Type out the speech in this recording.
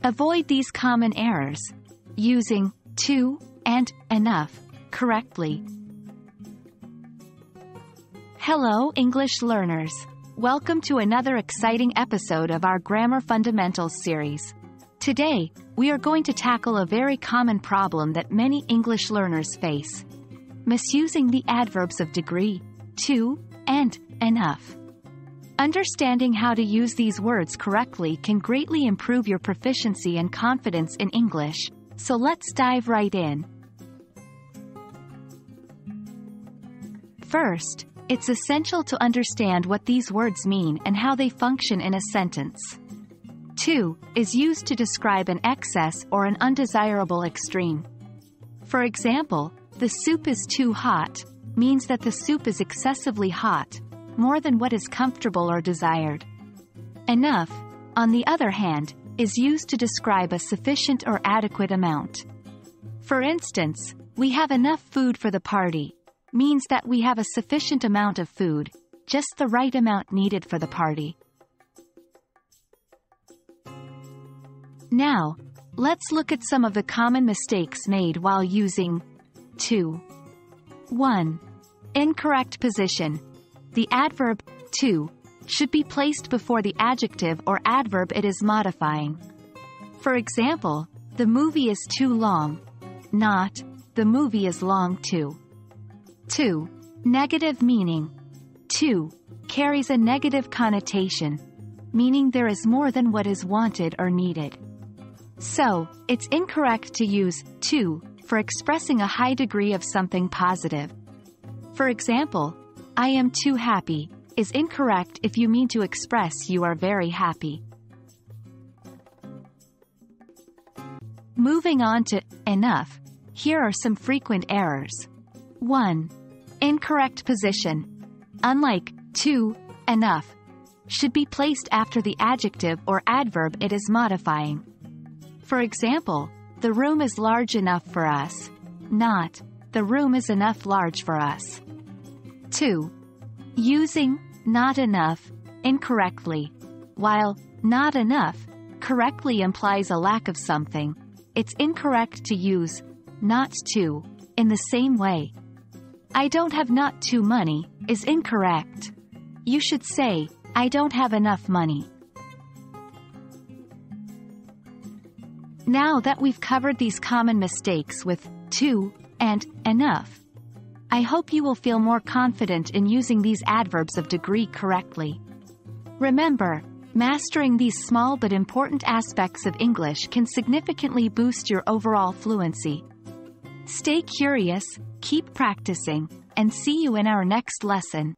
Avoid these common errors using to and enough correctly. Hello, English learners. Welcome to another exciting episode of our Grammar Fundamentals series. Today, we are going to tackle a very common problem that many English learners face: misusing the adverbs of degree, to, and enough. Understanding how to use these words correctly can greatly improve your proficiency and confidence in English, so let's dive right in. First, it's essential to understand what these words mean and how they function in a sentence. To is used to describe an excess or an undesirable extreme. For example, the soup is too hot means that the soup is excessively hot, more than what is comfortable or desired. Enough, on the other hand, is used to describe a sufficient or adequate amount. For instance, we have enough food for the party means that we have a sufficient amount of food, just the right amount needed for the party. Now, let's look at some of the common mistakes made while using to. 1. Incorrect position. The adverb to should be placed before the adjective or adverb it is modifying. For example, the movie is too long, not the movie is long too. 2. Negative meaning. To carries a negative connotation, meaning there is more than what is wanted or needed. So, it's incorrect to use to for expressing a high degree of something positive. For example, I am too happy is incorrect if you mean to express you are very happy. Moving on to enough, here are some frequent errors. 1. Incorrect position. Unlike to, enough should be placed after the adjective or adverb it is modifying. For example, the room is large enough for us, not the room is enough large for us. 2. Using not enough incorrectly. While not enough correctly implies a lack of something, it's incorrect to use not to in the same way. I don't have not too money is incorrect. You should say, I don't have enough money. Now that we've covered these common mistakes with to and enough, I hope you will feel more confident in using these adverbs of degree correctly. Remember, mastering these small but important aspects of English can significantly boost your overall fluency. Stay curious, keep practicing, and see you in our next lesson.